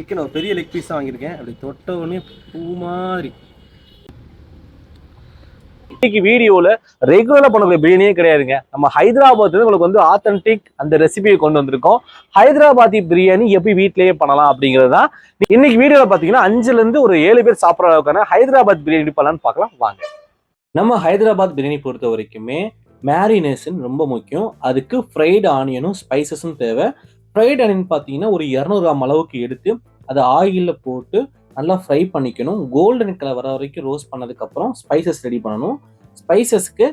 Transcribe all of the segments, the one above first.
Chicken ஒரு பெரிய leg piece வாங்கியிருக்கேன். அப்படி தொட்ட உடனே பூ மாதிரி. இன்னைக்கு வீடியோல ரெகுலரா பண்ணக்கூடிய பிரியாணியே கிடையாதுங்க. நம்ம ஹைதராபாத்ல உங்களுக்கு வந்து ஆத்தென்டிக் அந்த ரெசிபியை கொண்டு வந்திருக்கோம். ஹைதராபாத்தி பிரியாணி எப்படி வீட்லயே பண்ணலாம் அப்படிங்கிறது தான் இன்னைக்கு வீடியோல பாத்தீங்கன்னா 5ல இருந்து ஒரு 7 பேர் சாப்பிட்ற அளவுக்கான ஹைதராபாத் பிரியாணி பண்ணலான்னு பார்க்கலாம் வாங்க. நம்ம ஹைதராபாத் பிரியாணி பொறுத்த வரைக்குமே மேரினேஷன் ரொம்ப முக்கியம். அதுக்கு ஃப்ரைடு ஆனியனும் ஸ்பைசஸும் தேவை. ஃப்ரைட் ஆனியன் பார்த்தீங்கன்னா ஒரு 200 கிராம் அளவுக்கு எடுத்து அதை ஆயிலில் போட்டு நல்லா ஃப்ரை பண்ணிக்கணும். கோல்டன் கலர் வர வரைக்கும் ரோஸ்ட் பண்ணதுக்கப்புறம் ஸ்பைசஸ் ரெடி பண்ணணும். ஸ்பைசஸ்க்கு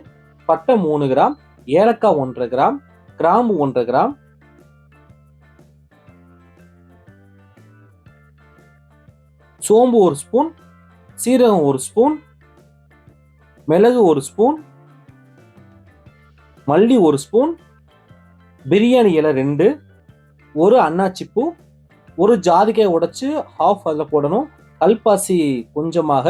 பட்டை 3 கிராம், ஏலக்காய் 1.5 கிராம், கிராம்பு 1.5 கிராம், சோம்பு 1 ஸ்பூன், சீரகம் 1 ஸ்பூன், மிளகு 1 ஸ்பூன், மல்லி 1 ஸ்பூன், பிரியாணி இலை 2, ஒரு அன்னாச்சிப்பூ, ஒரு ஜாதிக்காய் உடைச்சு ஹாஃப் அதில் போடணும், கல்பாசி கொஞ்சமாக,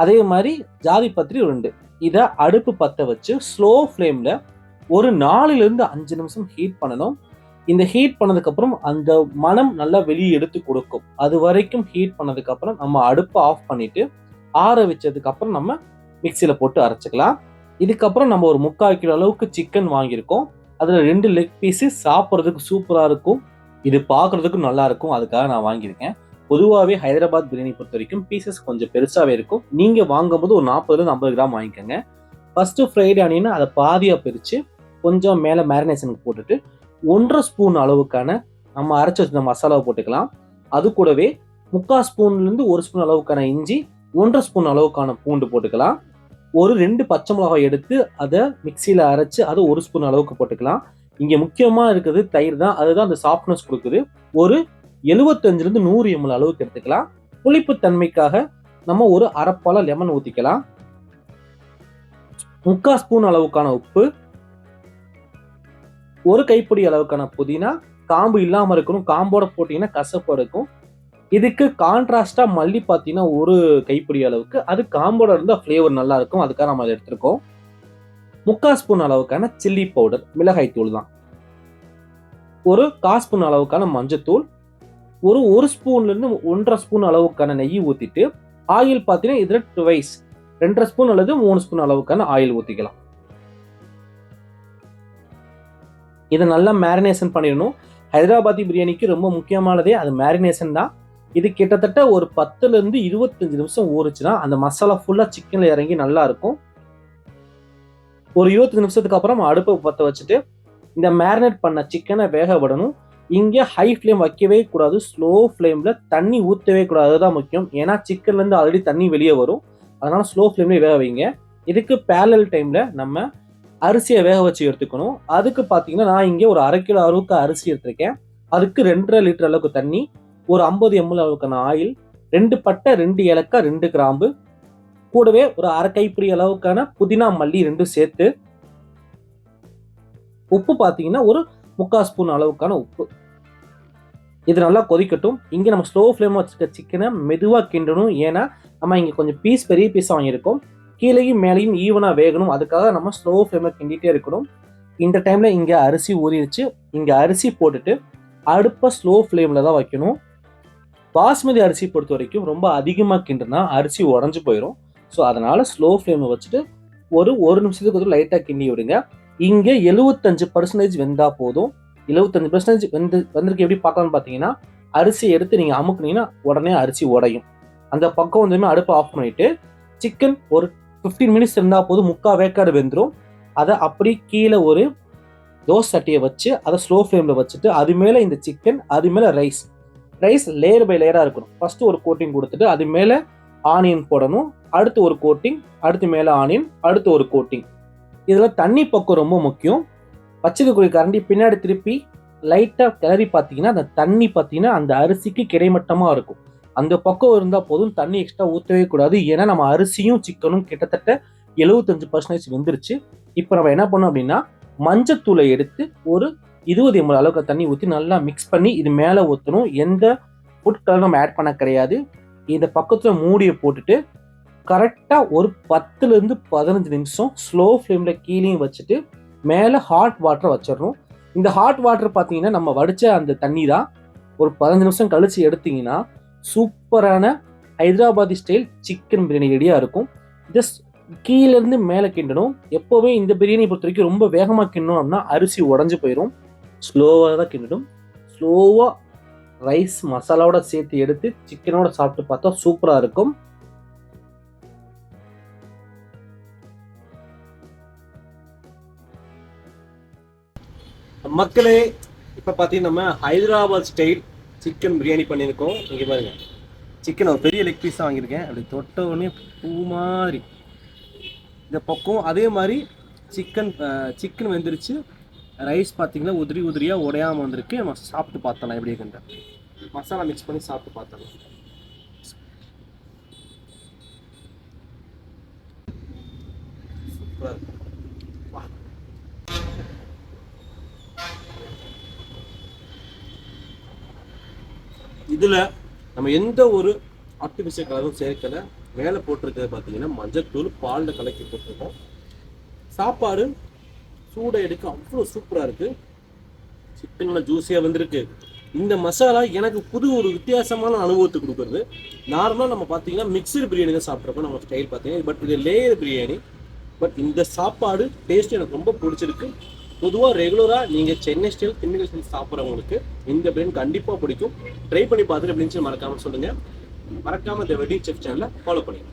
அதே மாதிரி ஜாதி பத்திரி 2. இதை அடுப்பு பற்ற வச்சு ஸ்லோ ஃப்ளேமில் ஒரு 4லிருந்து 5 நிமிஷம் ஹீட் பண்ணணும். இந்த ஹீட் பண்ணதுக்கப்புறம் அந்த மனம் நல்லா வெளியே எடுத்து கொடுக்கும். அது வரைக்கும் ஹீட் பண்ணதுக்கப்புறம் நம்ம அடுப்பை ஆஃப் பண்ணிட்டு ஆற வச்சதுக்கப்புறம் நம்ம மிக்சியில் போட்டு அரைச்சிக்கலாம். இதுக்கப்புறம் நம்ம ஒரு 3/4 கிலோ அளவுக்கு சிக்கன் வாங்கியிருக்கோம். அதில் 2 லெக் பீஸு சாப்பிட்றதுக்கு சூப்பராக இருக்கும். இது பார்க்குறதுக்கும் நல்லா இருக்கும். அதுக்காக நான் வாங்கியிருக்கேன். பொதுவாகவே ஹைதராபாத் பிரியாணி பொறுத்த வரைக்கும் பீசஸ் கொஞ்சம் பெருசாகவே இருக்கும். நீங்கள் வாங்கும்போது ஒரு 40லிருந்து 50 கிராம் வாங்கிக்கோங்க. ஃபஸ்ட்டு ஃப்ரைட் ஆனியன் அதை பாதியாக பிரித்து கொஞ்சம் மேலே மேரினேஷனுக்கு போட்டுட்டு 1.5 ஸ்பூன் அளவுக்கான நம்ம அரைச்சி வச்சிருந்த மசாலாவை போட்டுக்கலாம். அது கூடவே 3/4 ஸ்பூன்லேருந்து 1 ஸ்பூன் அளவுக்கான இஞ்சி, 1.5 ஸ்பூன் அளவுக்கான பூண்டு போட்டுக்கலாம். ஒரு 2 பச்சை மிளகாய் எடுத்து அதை மிக்சியில் அரைச்சி அதை 1 ஸ்பூன் அளவுக்கு போட்டுக்கலாம். இங்கே முக்கியமாக இருக்குது தயிர் தான். அதுதான் அந்த சாஃப்ட்னஸ் கொடுக்குது. ஒரு 75லிருந்து 100 ml அளவுக்கு எடுத்துக்கலாம். புளிப்பு தன்மைக்காக நம்ம ஒரு அரைப்பால லெமன் ஊற்றிக்கலாம். 3/4 ஸ்பூன் அளவுக்கான உப்பு, ஒரு கைப்பிடி அளவுக்கான புதினா, காம்பு இல்லாமல் இருக்கணும். காம்போட போட்டிங்கன்னா கசப்பு இருக்கும். இதுக்கு கான்ட்ராஸ்டா மல்லி பார்த்தீங்கன்னா ஒரு கைப்பிடி அளவுக்கு, அது காம்போட இருந்தால் ஃப்ளேவர் நல்லா இருக்கும். அதுக்காக நம்ம அதை எடுத்துருக்கோம். 3/4 ஸ்பூன் அளவுக்கான சில்லி பவுடர், மிளகாய் தூள் தான். ஒரு 1/4 ஸ்பூன் அளவுக்கான மஞ்சத்தூள், ஒரு 1 ஸ்பூன்லேருந்து 1.5 ஸ்பூன் அளவுக்கான நெய் ஊற்றிட்டு ஆயில் பார்த்தீங்கன்னா இதில் 2.5 ஸ்பூன் அல்லது 3 ஸ்பூன் அளவுக்கான ஆயில் ஊற்றிக்கலாம். இதை நல்லா மேரினேஷன் பண்ணிடணும். ஹைதராபாத்தி பிரியாணிக்கு ரொம்ப முக்கியமானதே அது மேரினேஷன் தான். இது கிட்டத்தட்ட ஒரு 10லிருந்து 25 நிமிஷம் ஊறுச்சுன்னா அந்த மசாலா ஃபுல்லாக சிக்கனில் இறங்கி நல்லா இருக்கும். ஒரு 20 நிமிஷத்துக்கு அப்புறம் அடுப்பை பற்ற வச்சுட்டு இந்த மேரினேட் பண்ண சிக்கனை வேக விடணும். இங்கே ஹை ஃப்ளேம் வைக்கவே கூடாது. ஸ்லோ ஃப்ளேமில் தண்ணி ஊற்றவே கூடாது. அதுதான் முக்கியம். ஏன்னா சிக்கன்லேருந்து ஆல்ரெடி தண்ணி வெளியே வரும். அதனால் ஸ்லோ ஃப்ளேம்லேயே வேக வைங்க. இதுக்கு பேரலல் டைமில் நம்ம அரிசியை வேக வச்சு எடுத்துக்கணும். அதுக்கு பார்த்தீங்கன்னா நான் இங்கே ஒரு 1/2 கிலோ அளவுக்கு அரிசி எடுத்திருக்கேன். அதுக்கு 2.5 லிட்டர் அளவுக்கு தண்ணி, ஒரு 50 ml அளவுக்கான ஆயில், 2 பட்டை, 2 ஏலக்காய், 2 கிராம்பு, கூடவே ஒரு அரை கைப்பிடி அளவுக்கான புதினா மல்லி 2 சேர்த்து, உப்பு பார்த்தீங்கன்னா ஒரு 3/4 ஸ்பூன் அளவுக்கான உப்பு. இது நல்லா கொதிக்கட்டும். இங்கே நம்ம ஸ்லோ ஃப்ளேம் வச்சுருக்க சிக்கனை மெதுவாக கிண்டணும். ஏன்னா நம்ம இங்கே கொஞ்சம் பெரிய பீஸாக வாங்கியிருக்கோம். கீழேயும் மேலேயும் ஈவனாக வேகணும். அதுக்காக நம்ம ஸ்லோ ஃப்ளேமில் கிண்டிகிட்டே இருக்கணும். இந்த டைமில் இங்கே அரிசி ஊறிடுச்சு. இங்கே அரிசி போட்டுட்டு அடுப்பை ஸ்லோ ஃப்ளேமில் தான் வைக்கணும். பாஸ்மதி அரிசி பொறுத்த வரைக்கும் ரொம்ப அதிகமாக கிண்டுனா அரிசி உடஞ்சி போயிடும். ஸோ அதனால் ஸ்லோ ஃப்ளேமில் வச்சுட்டு ஒரு நிமிஷத்துக்கு வந்து லைட்டாக கிண்டி விடுங்க. இங்கே 75% வெந்தால் போதும். 75% வந்திருக்கு. எப்படி பார்க்கலான்னு பார்த்தீங்கன்னா அரிசி எடுத்து நீங்கள் அமுக்குனீங்கன்னா உடனே அரிசி உடையும். அந்த பக்கம் வந்துமே அடுப்பை ஆஃப் பண்ணிவிட்டு சிக்கன் ஒரு 15 மினிட்ஸ் இருந்தால் போதும். 3/4 வேக்காடு வெந்துடும். அதை அப்படி கீழே ஒரு தோசை சட்டியை வச்சு அதை ஸ்லோ ஃப்ளேமில் வச்சுட்டு அது மேலே இந்த சிக்கன், அது மேலே ரைஸ் லேயர் பை லேயராக இருக்கணும். ஃபஸ்ட்டு ஒரு கோட்டிங் கொடுத்துட்டு அது மேலே ஆனியன் போடணும். அடுத்து ஒரு கோட்டிங், அடுத்து மேலே ஆனியன், அடுத்து ஒரு கோட்டிங். இதில் தண்ணி பக்கம் ரொம்ப முக்கியம். வச்சுக்கக்கூடிய கரண்டி பின்னாடி திருப்பி லைட்டாக கிளறி பார்த்தீங்கன்னா அந்த தண்ணி பார்த்தீங்கன்னா அந்த அரிசிக்கு கிடைமட்டமாக இருக்கும். அந்த பக்கம் இருந்தால் போதும். தண்ணி எக்ஸ்ட்ரா ஊற்றவே கூடாது. ஏன்னா நம்ம அரிசியும் சிக்கனும் கிட்டத்தட்ட 75% வெந்துருச்சு. இப்போ நம்ம என்ன பண்ணோம் அப்படின்னா மஞ்சத்தூளை எடுத்து ஒரு 20 ml அளவுக்கு தண்ணி ஊற்றி நல்லா மிக்ஸ் பண்ணி இது மேலே ஊற்றணும். எந்த ஃபுட் கலர் நம்ம ஆட் பண்ண கிடையாது. இந்த பக்கத்தில் மூடியை போட்டுட்டு கரெக்டாக ஒரு 10லிருந்து 15 நிமிஷம் ஸ்லோ ஃப்ளேமில் கீழேயும் வச்சுட்டு மேலே ஹாட் வாட்டரை வச்சிடணும். இந்த ஹாட் வாட்டர் பார்த்தீங்கன்னா நம்ம வடித்த அந்த தண்ணி தான். ஒரு 15 நிமிஷம் கழிச்சு எடுத்தீங்கன்னா சூப்பரான ஹைதராபாதி ஸ்டைல் சிக்கன் பிரியாணி ரெடியாக இருக்கும். ஜஸ்ட் கீழேருந்து மேலே கிண்டணும். எப்போவுமே இந்த பிரியாணி பொறுத்த வரைக்கும் ரொம்ப வேகமாக கிண்டணும் அப்படின்னா அரிசி உடஞ்சி போயிடும். ஸ்லோவாக தான் கிண்டணும். ஸ்லோவாக ரைஸ் மசாலாவோட சேர்த்து எடுத்து சிக்கனோட சாப்பிட்டு பார்த்தா சூப்பராக இருக்கும். மக்களே, இப்போ பார்த்தீங்கன்னா நம்ம ஹைதராபாத் ஸ்டைல் சிக்கன் பிரியாணி பண்ணியிருக்கோம். இங்கே பாருங்க, சிக்கன் ஒரு பெரிய லெக் பீஸாக வாங்கியிருக்கேன். அப்படி தொட்ட உடனே பூ மாதிரி இந்த பக்கம். அதே மாதிரி சிக்கன் வெந்துருச்சு. ரைஸ் பார்த்தீங்கன்னா உதிரி உதிரியாக உடையாமல் வந்திருக்கு. நம்ம சாப்பிட்டு பார்த்தலாம் எப்படி இருக்குன்ற. மசாலா மிக்ஸ் பண்ணி சாப்பிட்டு பார்த்தலாம். சூப்பராக இருக்கு. இதில் நம்ம எந்த ஒரு ஆர்டிஃபிஷியல் கலரும் சேர்க்கலை. மேலே போட்டிருக்கிறது பார்த்தீங்கன்னா மஞ்சத்தூள் பாலில் கலக்கி போட்டிருக்கோம். சாப்பாடு சூடை எடுக்க அவ்வளோ சூப்பராக இருக்குது. சிக்கனில் ஜூஸியாக வந்திருக்கு. இந்த மசாலா எனக்கு புது ஒரு வித்தியாசமான அனுபவத்தை கொடுக்குறது. நார்மலாக நம்ம பார்த்தீங்கன்னா மிக்சடு பிரியாணி தான் சாப்பிட்ருக்கோம் நம்ம ஸ்டைல் பார்த்தீங்கன்னா. பட் இது லேயர் பிரியாணி. பட் இந்த சாப்பாடு டேஸ்ட் எனக்கு ரொம்ப பிடிச்சிருக்கு. பொதுவாக ரெகுலராக நீங்கள் சென்னை ஸ்டைல் திண்டுக்கல் ஸ்டைல் சாப்பிட்றவங்களுக்கு இந்த பிரியாணி கண்டிப்பாக பிடிக்கும். ட்ரை பண்ணி பார்த்துட்டு அப்படின்னு மறக்காமல் சொல்லுங்கள். மறக்காமல் இந்த வெட்டிங் செஃப் சேனலை ஃபாலோ பண்ணிடுங்க.